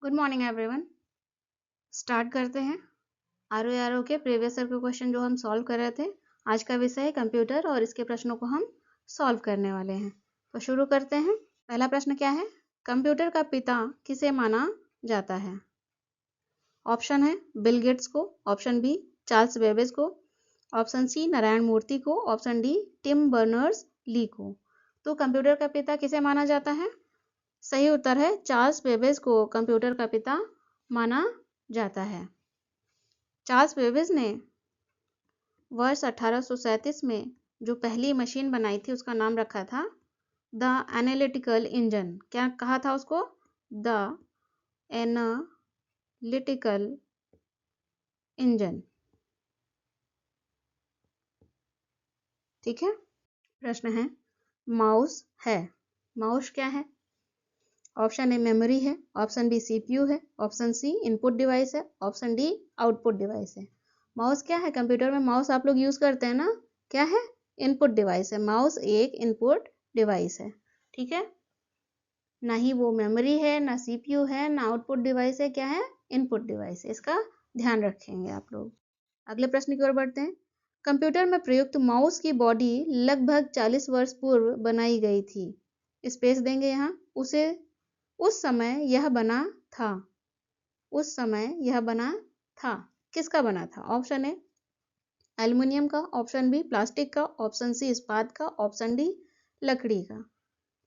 Good morning everyone. Start करते हैं are के प्रीवियस ईयर के क्वेश्चन जो हम सॉल्व कर रहे थे। आज का विषय है कंप्यूटर और इसके प्रश्नों को हम सॉल्व करने वाले हैं। तो शुरू करते हैं। पहला प्रश्न क्या है? कंप्यूटर का पिता किसे माना जाता है? ऑप्शन है बिल गेट्स को, ऑप्शन बी चार्ल्स बेबेज को, ऑप्शन सी नारायण मूर्ति को, option D Tim Berners Lee को। तो कंप्यूटर का पिता किसे माना जाता है? सही उत्तर है चार्ल्स बेबेज को कंप्यूटर का पिता माना जाता है। चार्ल्स बेबेज ने वर्ष 1837 में जो पहली मशीन बनाई थी उसका नाम रखा था द एनालिटिकल इंजन। क्या कहा था उसको? The analytical engine. ठीक है। प्रश्न है माउस है। माउस क्या है? ऑप्शन ए मेमोरी है, ऑप्शन बी सीपीयू है, ऑप्शन सी इनपुट डिवाइस है, ऑप्शन डी आउटपुट डिवाइस है। माउस क्या है? कंप्यूटर में माउस आप लोग यूज करते हैं ना, क्या है? इनपुट डिवाइस है। माउस एक इनपुट डिवाइस है। ठीक है। ना ही वो मेमोरी है, ना सीपीयू है, ना आउटपुट डिवाइस है। क्या है? इनपुट डिवाइस है। इसका ध्यान रखेंगे आप लोग। अगले प्रश्न की ओर बढ़ते हैं। कंप्यूटर में प्रयुक्त माउस की बॉडी लगभग 40 वर्ष पूर्व बनाई गई थी। स्पेस देंगे यहाँ। उस समय यह बना था। उस समय यह बना था। किसका बना था? ऑप्शन ए एल्युमिनियम का, ऑप्शन बी प्लास्टिक का, ऑप्शन सी इस्पात का, ऑप्शन डी लकड़ी का।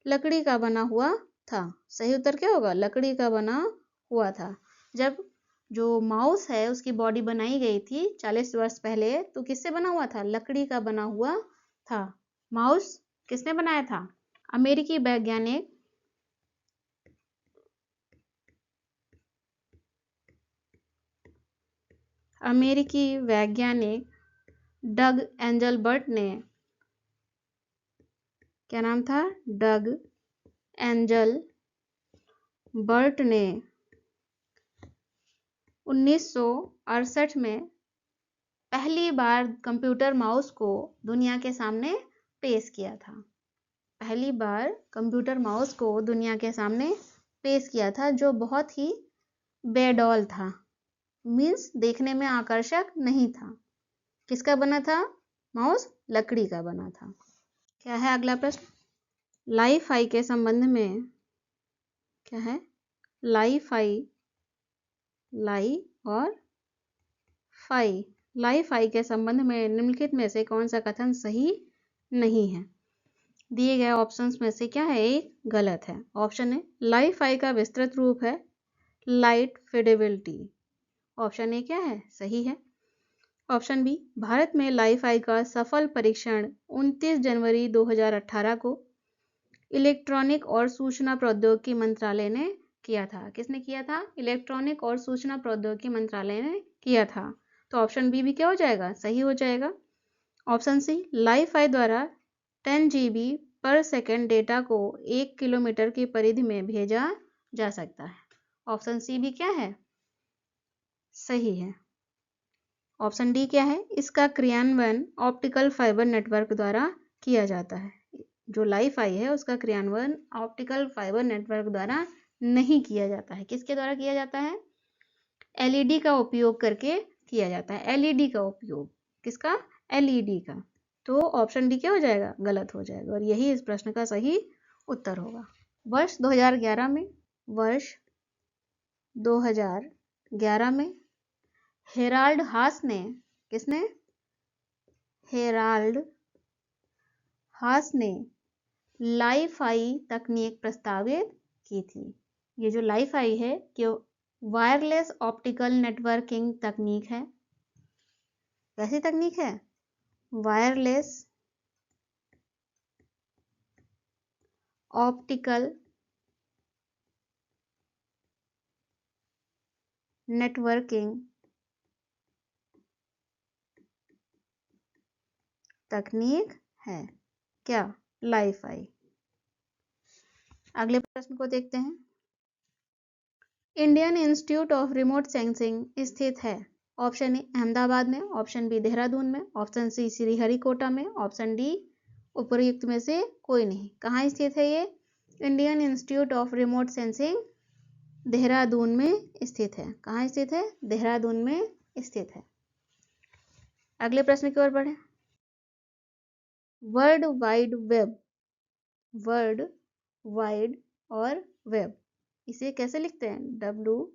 लकड़ी का बना हुआ था। सही उत्तर क्या होगा? लकड़ी का बना हुआ था। जब जो माउस है उसकी बॉडी बनाई गई थी 40 वर्ष पहले, तो किससे बना हुआ था? लकड़ी का बना हुआ था। माउस किसने बनाया था? अमेरिकी वैज्ञानिक डग एंजलबर्ट ने, क्या नाम था? डग एंजलबर्ट ने 1968 में पहली बार कंप्यूटर माउस को दुनिया के सामने पेश किया था। पहली बार कंप्यूटर माउस को दुनिया के सामने पेश किया था, जो बहुत ही बेडौल था। मीन्स देखने में आकर्षक नहीं था। किसका बना था? माउस लकड़ी का बना था। क्या है अगला प्रश्न? लाई फाई के संबंध में, क्या है? लाई और फाई के संबंध में निम्नलिखित में से कौन सा कथन सही नहीं है? दिए गए ऑप्शंस में से क्या है एक गलत है? ऑप्शन ए लाई फाई का विस्तृत रूप है लाइट फिडेबिलिटी। ऑप्शन ए क्या है? सही है। ऑप्शन बी भारत में लाई फाई का सफल परीक्षण 29 जनवरी 2018 को इलेक्ट्रॉनिक और सूचना प्रौद्योगिकी मंत्रालय ने किया था। किसने किया था? इलेक्ट्रॉनिक और सूचना प्रौद्योगिकी मंत्रालय ने किया था। तो ऑप्शन बी भी क्या हो जाएगा? सही हो जाएगा। ऑप्शन सी लाई फाई द्वारा 10 GB पर सेकेंड डेटा को 1 किलोमीटर की परिधि में भेजा जा सकता है। ऑप्शन सी भी क्या है? सही है। ऑप्शन डी क्या है? इसका क्रियान्वयन ऑप्टिकल फाइबर नेटवर्क द्वारा किया जाता है। जो लाई फाई है उसका क्रियान्वयन ऑप्टिकल फाइबर नेटवर्क द्वारा नहीं किया जाता है। किसके द्वारा किया जाता है? एलईडी का उपयोग करके किया जाता है। एलईडी का उपयोग। किसका? एलईडी का। तो ऑप्शन डी क्या हो जाएगा? गलत हो जाएगा, और यही इस प्रश्न का सही उत्तर होगा। वर्ष 2011 में हेराल्ड हास ने, किसने? हेराल्ड हास ने लाई फाई तकनीक प्रस्तावित की थी। ये जो लाई फाई है कि वायरलेस ऑप्टिकल नेटवर्किंग तकनीक है। कैसी तकनीक है? वायरलेस ऑप्टिकल नेटवर्किंग तकनीक है। क्या? लाई फाई। अगले प्रश्न को देखते हैं। Indian institute of remote sensing स्थित है। ऑप्शन ए अहमदाबाद में, ऑप्शन बी देहरादून में, ऑप्शन सी श्रीहरिकोटा में, ऑप्शन डी उपर्युक्त में से कोई नहीं। कहाँ स्थित है ये Indian institute of remote sensing? Dehradun में स्थित है। कहाँ स्थित है? देहरादून में स्थित है। अगले प्रश्न की ओर बढ़े। World wide web, world wide और वेब, इसे कैसे लिखते हैं? W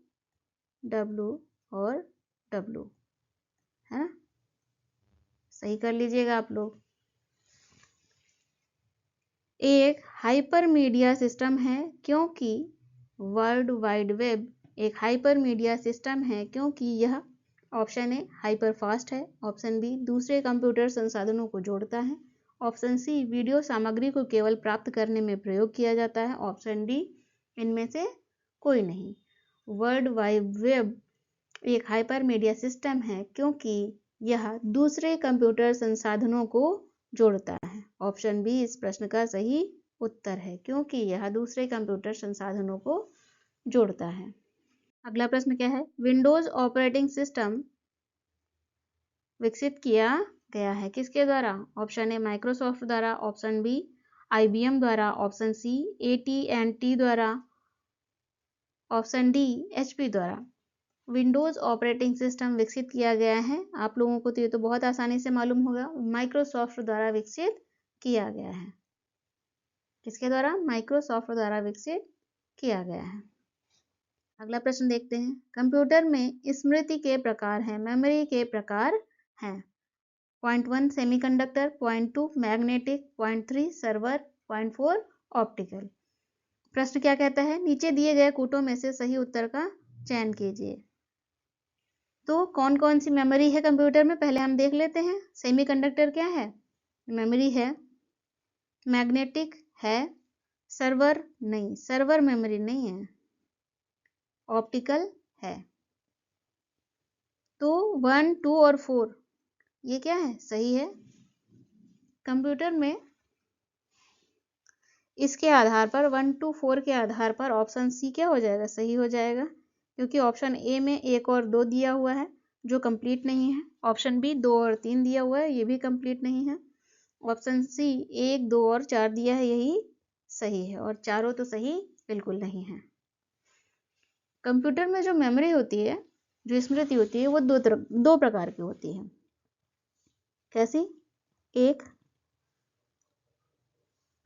W और W, है ना? सही कर लीजिएगा आप लोग। एक हाइपर मीडिया सिस्टम है क्योंकि वर्ल्ड वाइड वेब एक हाइपर मीडिया सिस्टम है क्योंकि यह, ऑप्शन ए हाइपर फास्ट है, ऑप्शन बी दूसरे कंप्यूटर संसाधनों को जोड़ता है, ऑप्शन सी वीडियो सामग्री को केवल प्राप्त करने में प्रयोग किया जाता है, ऑप्शन डी इनमें से कोई नहीं। वर्ल्ड वाइड वेब एक हाइपर मीडिया सिस्टम है क्योंकि यह दूसरे कंप्यूटर संसाधनों को जोड़ता है। ऑप्शन बी इस प्रश्न का सही उत्तर है, क्योंकि यह दूसरे कंप्यूटर संसाधनों को जोड़ता है। अगला प्रश्न क्या है? विंडोज ऑपरेटिंग सिस्टम विकसित किया गया है किसके द्वारा? ऑप्शन ए माइक्रोसॉफ्ट द्वारा, ऑप्शन बी IBM द्वारा, ऑप्शन सी AT&T द्वारा, ऑप्शन डी HP द्वारा। विंडोज ऑपरेटिंग सिस्टम विकसित किया गया है, आप लोगों को तो ये तो बहुत आसानी से मालूम होगा, माइक्रोसॉफ्ट द्वारा विकसित किया गया है। किसके द्वारा? माइक्रोसॉफ्ट द्वारा विकसित किया गया है। अगला प्रश्न देखते हैं। कंप्यूटर में स्मृति के प्रकार हैं, मेमोरी के प्रकार हैं। Point 1 semiconductor, point 2 magnetic, point 3 server, point 4 optical. प्रश्न क्या कहता है? नीचे दिए गए कूटों में से सही उत्तर का चयन कीजिए। तो कौन कौन सी मेमोरी है कंप्यूटर में, पहले हम देख लेते हैं। सेमीकंडक्टर क्या है? मेमोरी है। मैग्नेटिक है। सर्वर नहीं, सर्वर मेमोरी नहीं है। ऑप्टिकल है। तो 1, 2 और 4 ये क्या है? सही है। कंप्यूटर में इसके आधार पर 1, 2, 4 के आधार पर ऑप्शन सी क्या हो जाएगा? सही हो जाएगा, क्योंकि ऑप्शन ए में 1 और 2 दिया हुआ है जो कंप्लीट नहीं है। ऑप्शन बी 2 और 3 दिया हुआ है, ये भी कंप्लीट नहीं है। ऑप्शन सी 1, 2 और 4 दिया है, यही सही है, और चारों तो सही बिल्कुल नहीं है। कंप्यूटर में जो मेमोरी होती है, जो स्मृति होती है, वो दो प्रकार की होती है। कैसी? एक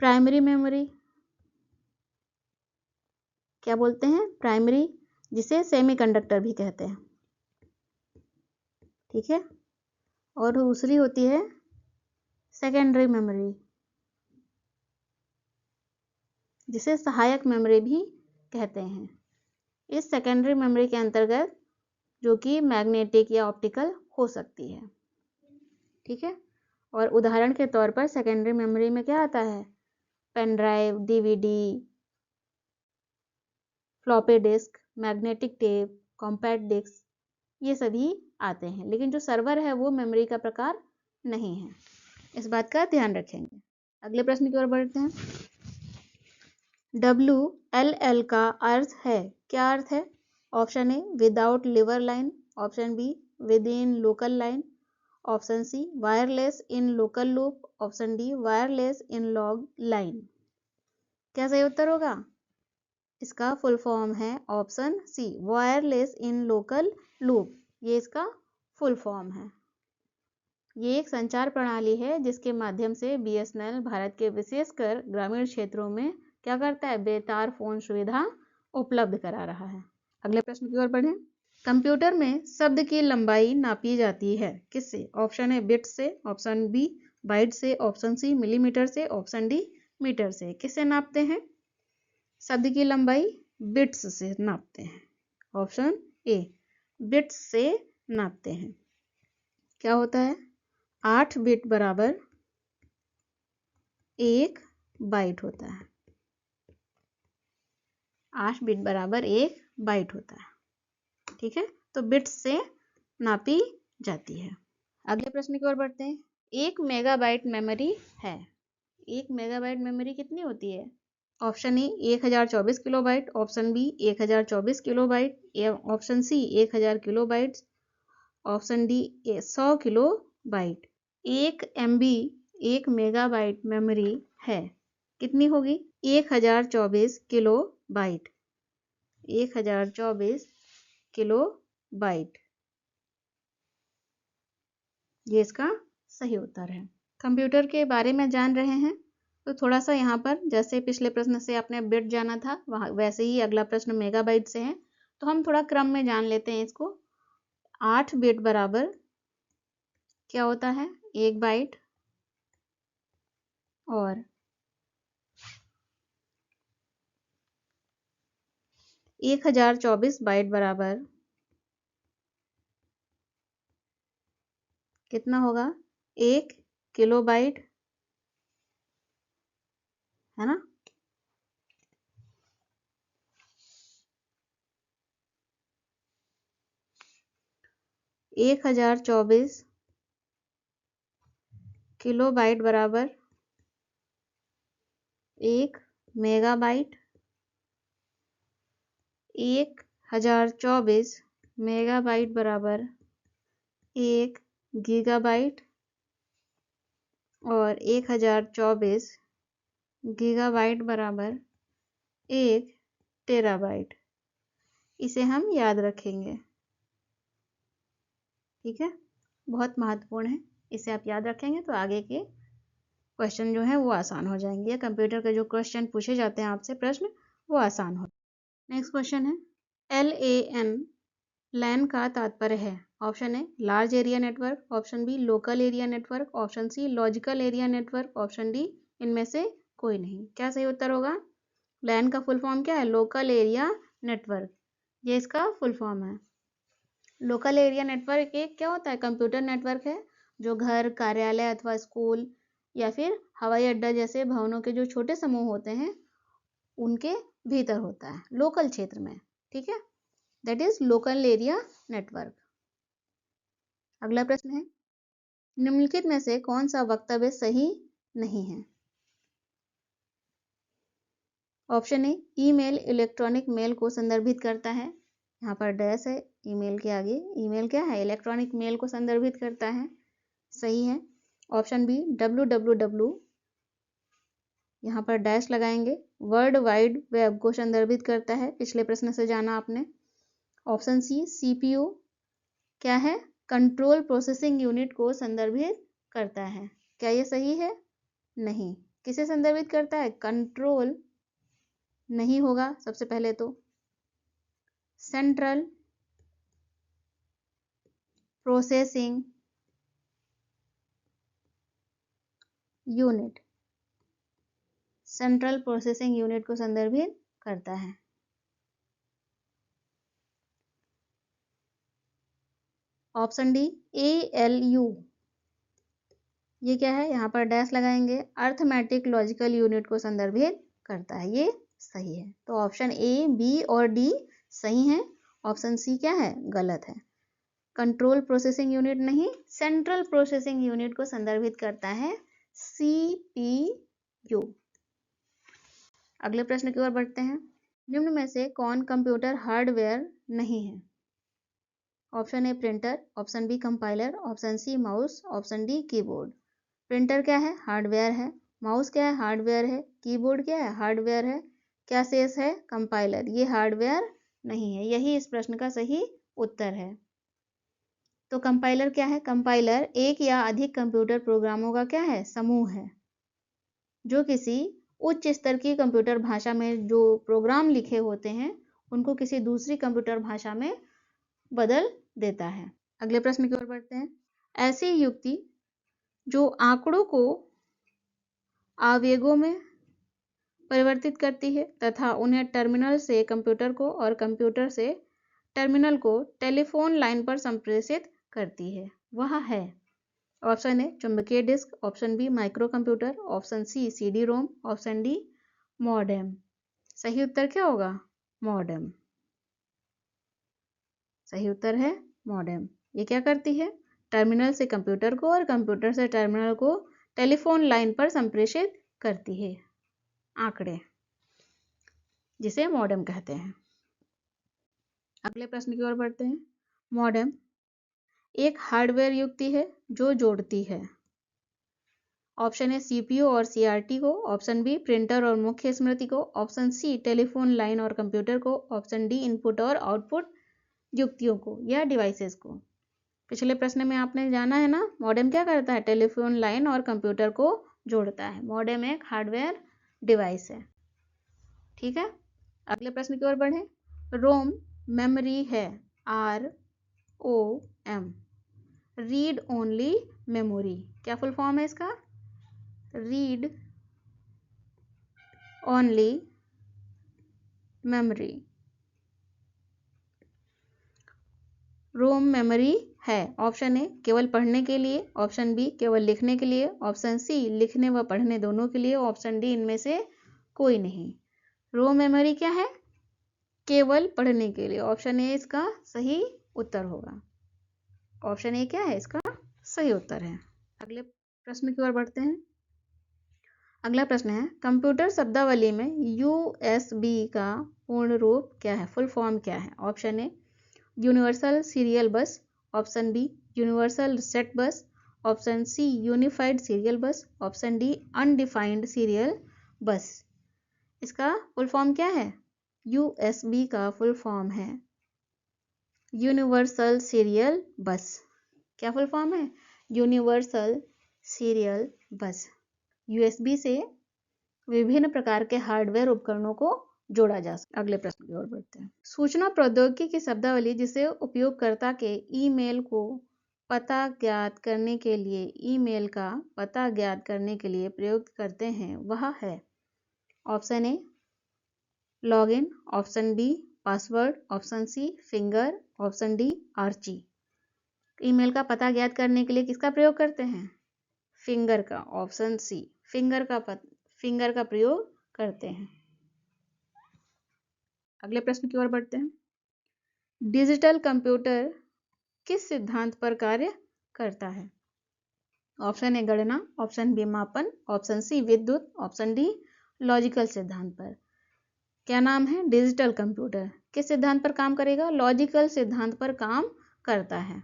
प्राइमरी मेमोरी, क्या बोलते हैं? प्राइमरी, जिसे सेमीकंडक्टर भी कहते हैं, ठीक है। और दूसरी होती है सेकेंडरी मेमोरी, जिसे सहायक मेमोरी भी कहते हैं। इस सेकेंडरी मेमोरी के अंतर्गत जो कि मैग्नेटिक या ऑप्टिकल हो सकती है, ठीक है। और उदाहरण के तौर पर सेकेंडरी मेमोरी में क्या आता है? Pen drive, DVD, floppy disk, magnetic tape, compact disk, ये सभी आते हैं। लेकिन जो सर्वर है वो मेमोरी का प्रकार नहीं है, इस बात का ध्यान रखेंगे। अगले प्रश्न की ओर बढ़ते हैं। WLL का अर्थ है, क्या अर्थ है? Option A without liver line, option B with in local line, option C wireless in local loop, option D wireless in long line. क्या सही उत्तर होगा? इसका फुल फॉर्म है option C wireless in local loop, ये इसका full form है। ये एक संचार प्रणाली है जिसके माध्यम से BSNL भारत के विशेषकर ग्रामीण क्षेत्रों में क्या करता है? बेतार फोन सुविधा उपलब्ध करा रहा है। अगले प्रश्न की ओर बढ़ें। कंप्यूटर में शब्द की लंबाई नापी जाती है किससे? ऑप्शन ए बिट से, ऑप्शन बी बाइट से, ऑप्शन सी मिलीमीटर से, ऑप्शन डी मीटर से। किससे नापते हैं? शब्द की लंबाई बिट्स से नापते हैं। ऑप्शन ए बिट्स से नापते हैं। क्या होता है? 8 बिट बराबर 1 बाइट होता है। 8 बिट बराबर 1 बाइट होता है, ठीक है। तो बिट्स से नापी जाती है। अगले प्रश्न की ओर बढ़ते हैं। 1 मेगाबाइट मेमोरी है। 1 मेगाबाइट मेमोरी कितनी होती है? Option A 1024 kilobyte, option B 1024 kilobyte, option C 1000 kilobyte, option D 100 kilobyte. 1 MB 1 megabyte memory है, कितनी होगी? 1024 किलोबाइट। 1024 किलो बाइट, ये इसका सही उत्तर है। कंप्यूटर के बारे में जान रहे हैं तो थोड़ा सा यहाँ पर जैसे पिछले प्रश्न से आपने बिट जाना था वहाँ वैसे ही अगला प्रश्न मेगाबाइट से है, तो हम थोड़ा क्रम में जान लेते हैं इसको। 8 बिट बराबर क्या होता है, 1 बाइट, और 1024 बाइट बराबर कितना होगा, 1 किलो बाइट, है ना। एक 1024 किलो बाइट बराबर 1 मेगाबाइट, 1024 मेगाबाइट बराबर 1 गीगाबाइट, और 1024 गीगाबाइट बराबर 1 टेराबाइट। इसे हम याद रखेंगे, ठीक है, बहुत महत्वपूर्ण है। इसे आप याद रखेंगे तो आगे के क्वेश्चन जो है वो आसान हो जाएंगे, कंप्यूटर के जो क्वेश्चन पूछे जाते हैं आपसे प्रश्न वो आसान हो। नेक्स्ट क्वेश्चन है LAN, लैन का तात्पर्य है। Option A large area network, option B local area network, option C logical area network, option D इनमें से कोई नहीं। क्या सही उत्तर होगा, लैन का फुल फॉर्म क्या है, लोकल एरिया नेटवर्क, ये इसका फुल फॉर्म है। लोकल एरिया नेटवर्क एक क्या होता है, कंप्यूटर नेटवर्क है जो घर, कार्यालय अथवा स्कूल या फिर हवाई अड्डा जैसे भवनों के जो छोटे समूह होते हैं उनके भीतर होता है, लोकल क्षेत्र में, ठीक है, that is local area network. अगला प्रश्न है निम्नलिखित में से कौन सा वक्तव्य सही नहीं है। Option A email electronic mail को संदर्भित करता है, यहाँ पर डैश है ईमेल के आगे, ईमेल क्या है, इलेक्ट्रॉनिक मेल को संदर्भित करता है, सही है। ऑप्शन बी www, यहाँ पर डैश लगाएंगे, वर्ल्ड वाइड वेब को संदर्भित करता है, पिछले प्रश्न से जाना आपने। ऑप्शन सी CPU क्या है, कंट्रोल प्रोसेसिंग यूनिट को संदर्भित करता है, क्या ये सही है, नहीं। किसे संदर्भित करता है, कंट्रोल नहीं होगा सबसे पहले तो, central processing unit, central processing unit को संदर्भित करता है। ऑप्शन डी ALU, ये क्या है, यहाँ पर डैश लगाएंगे, अर्थमेटिक लॉजिकल यूनिट को संदर्भित करता है, ये सही है। तो ऑप्शन A, B और D सही है, ऑप्शन सी क्या है, गलत है। कंट्रोल प्रोसेसिंग यूनिट नहीं, सेंट्रल प्रोसेसिंग यूनिट को संदर्भित करता है CPU। अगले प्रश्न की ओर बढ़ते हैं, निम्न में से कौन कंप्यूटर हार्डवेयर नहीं है। Option A printer, option B compiler, option C mouse, option D keyboard. Printer क्या है, हार्डवेयर है, माउस क्या है, हार्डवेयर है, कीबोर्ड क्या है, हार्डवेयर है, क्या शेष है, कंपाइलर, ये हार्डवेयर नहीं है, यही इस प्रश्न का सही उत्तर है। तो कंपाइलर क्या है, कंपाइलर एक या अधिक कंप्यूटर प्रोग्रामों का क्या है, समूह है, जो किसी उच्च स्तर की कंप्यूटर भाषा में जो प्रोग्राम लिखे होते हैं उनको किसी दूसरी कंप्यूटर भाषा में बदल देता है। अगले प्रश्न की ओर बढ़ते हैं, ऐसी युक्ति जो आंकड़ों को आवेगों में परिवर्तित करती है तथा उन्हें टर्मिनल से कंप्यूटर को और कंप्यूटर से टर्मिनल को टेलीफोन लाइन पर संप्रेषित करती है, वह है। ऑप्शन ए चुंबकीय disk, option B micro computer, option C CD-ROM, option D modem. सही उत्तर क्या होगा, मॉडेम, सही उत्तर है मॉडेम। ये क्या करती है, टर्मिनल से कंप्यूटर को और कंप्यूटर से टर्मिनल को टेलीफोन लाइन पर संप्रेषित करती है आंकड़े, जिसे मॉडेम कहते हैं। अगले प्रश्न की ओर बढ़ते हैं, मॉडेम एक हार्डवेयर युक्ति है जो जोड़ती है ऑप्शन ए सीपीयू और सीआरटी को, ऑप्शन बी प्रिंटर और मुख्य स्मृति को, ऑप्शन सी टेलीफोन लाइन और कंप्यूटर को, ऑप्शन डी इनपुट और आउटपुट युक्तियों को या डिवाइसेस को। पिछले प्रश्न में आपने जाना है ना, मॉडेम क्या करता है, टेलीफोन लाइन और कंप्यूटर को जोड़ता है। मॉडेम एक हार्डवेयर डिवाइस है। ठीक है, अगले प्रश्न की ओर बढ़े। रोम मेमोरी है, ROM, रीड ओनली मेमोरी, क्या फुल फॉर्म है इसका, रीड ओनली मेमोरी। रोम मेमोरी है, ऑप्शन ए केवल पढ़ने के लिए, ऑप्शन बी केवल लिखने के लिए, ऑप्शन सी लिखने व पढ़ने दोनों के लिए, ऑप्शन डी इनमें से कोई नहीं। रोम मेमोरी क्या है, केवल पढ़ने के लिए। ऑप्शन ए इसका सही उत्तर होगा। ऑप्शन ए क्या है इसका सही उत्तर है। अगले प्रश्न की ओर बढ़ते हैं। अगला प्रश्न है, कंप्यूटर शब्दावली में USB का पूर्ण रूप क्या है, फुल फॉर्म क्या है। Option A universal serial bus, option B universal set bus, option C unified serial bus, option D undefined serial bus. इसका फुल फॉर्म क्या है, USB का फुल फॉर्म है यूनिवर्सल सीरियल बस। क्या फुल फॉर्म है, universal serial bus. USB से विभिन्न प्रकार के हार्डवेयर उपकरणों को जोड़ा जा सकता है। अगले प्रश्न की ओर बढ़ते हैं। सूचना प्रौद्योगिकी की शब्दावली जिसे उपयोगकर्ता के ईमेल को पता ज्ञात करने के लिए, ईमेल का पता ज्ञात करने के लिए प्रयोग करते हैं वह है। Option A login, option B password, option C finger, option D Archie. Email का पता ज्ञात करने के लिए किसका प्रयोग करते हैं, फिंगर का। ऑप्शन सी फिंगर का प्रयोग करते हैं। अगले प्रश्न की ओर बढ़ते हैं। डिजिटल कंप्यूटर किस सिद्धांत पर कार्य करता है। ऑप्शन ए गणना, ऑप्शन बी मापन, ऑप्शन सी विद्युत, ऑप्शन डी लॉजिकल सिद्धांत पर। क्या नाम है, डिजिटल कंप्यूटर किस सिद्धांत पर काम करेगा, लॉजिकल सिद्धांत पर काम करता है,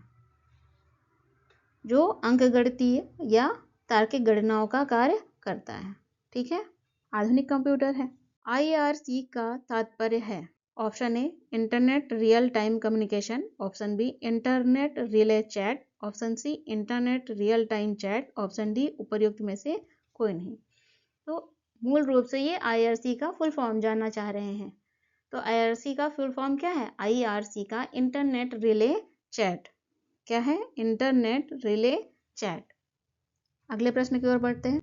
जो अंकगणितीय या तार्किक गणनाओं का कार्य करता है। ठीक है, आधुनिक कंप्यूटर है। IRC का तात्पर्य है। Option A internet real time communication, option B internet relay chat, option C internet real time chat, option D उपर्युक्त में से कोई नहीं। तो मूल रूप से ये IRC का फुल फॉर्म जानना चाह रहे हैं। तो IRC का फुल फॉर्म क्या है, IRC का इंटरनेट रिले चैट। क्या है, इंटरनेट रिले चैट। अगले प्रश्न की ओर बढ़ते हैं।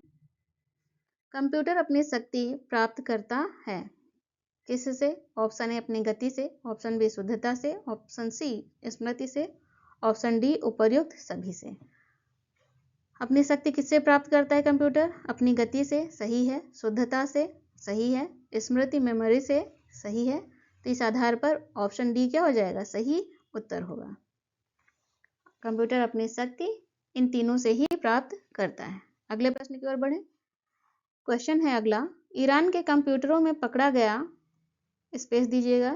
कंप्यूटर अपनी शक्ति प्राप्त करता है किससे। ऑप्शन ए अपनी गति से, ऑप्शन बी शुद्धता से, ऑप्शन सी स्मृति से, ऑप्शन डी उपर्युक्त सभी से। अपनी शक्ति किससे प्राप्त करता है कंप्यूटर, अपनी गति से, सही है, शुद्धता से, सही है, स्मृति मेमोरी से, सही है। तो इस आधार पर ऑप्शन डी क्या हो जाएगा, सही उत्तर होगा। कंप्यूटर अपनी शक्ति इन तीनों से ही प्राप्त करता है। अगले प्रश्न की ओर बढ़े। क्वेश्चन है अगला, ईरान के कंप्यूटरों में पकड़ा गया, स्पेस दीजिएगा,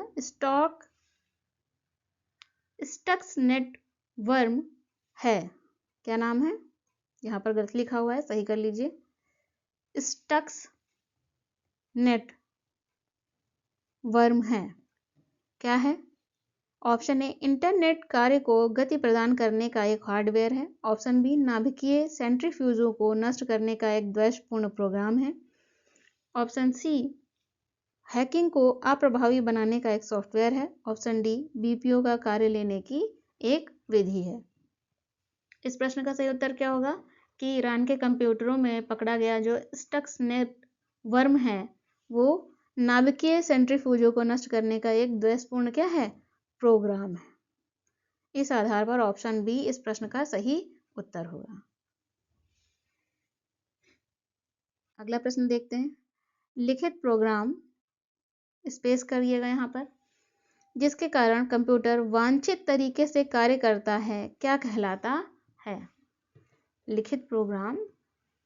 स्टक्सनेट वर्म है। क्या नाम है, यहाँ पर गलत लिखा हुआ है, सही कर लीजिए। स्टक्सनेट वर्म है, क्या है। ऑप्शन ए इंटरनेट कार्य को गति प्रदान करने का एक हार्डवेयर है, ऑप्शन बी नाभिकीय सेंट्रीफ्यूजों को नष्ट करने का एक द्वेषपूर्ण प्रोग्राम है, ऑप्शन सी हैकिंग को अप्रभावी बनाने का एक सॉफ्टवेयर है, ऑप्शन डी BPO का कार्य लेने की एक विधि है। इस प्रश्न का सही उत्तर क्या होगा कि ईरान के कंप्यूटरों में पकड़ा गया जो स्टक्सनेट वर्म है वो नाभिकीय सेंट्रीफ्यूजों को नष्ट करने का एक द्वेषपूर्ण क्या है, प्रोग्राम है। इस आधार पर ऑप्शन बी इस प्रश्न का सही उत्तर होगा। अगला प्रश्न देखते हैं। लिखित प्रोग्राम, स्पेस करिएगा यहाँ पर, जिसके कारण कंप्यूटर वांछित तरीके से कार्य करता है क्या कहलाता है। लिखित प्रोग्राम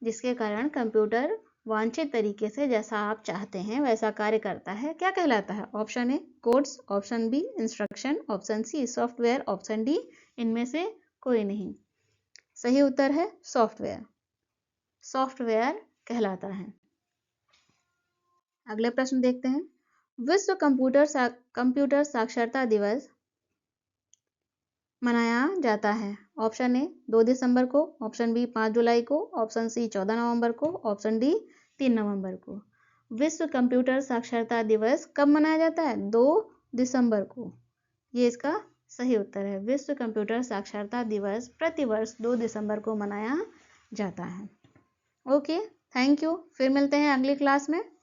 जिसके कारण कंप्यूटर वांछित तरीके से जैसा आप चाहते हैं वैसा कार्य करता है क्या कहलाता है। Option A codes, option B instruction, option C software, option D इनमें से कोई नहीं। सही उत्तर है सॉफ्टवेयर। सॉफ्टवेयर कहलाता है। अगले प्रश्न देखते हैं। विश्व कंप्यूटर साक्षरता दिवस मनाया जाता है। ऑप्शन ए 2 दिसंबर को, ऑप्शन बी 5 जुलाई को, ऑप्शन सी 14 नवंबर को, ऑप्शन डी 3 नवंबर को। विश्व कंप्यूटर साक्षरता दिवस कब मनाया जाता है? 2 दिसंबर को। ये इसका सही उत्तर है। विश्व कंप्यूटर साक्षरता दिवस प्रतिवर्ष 2 दिसंबर को मनाया जाता है। Okay, thank you. फिर मिलते हैं अगली क्लास में।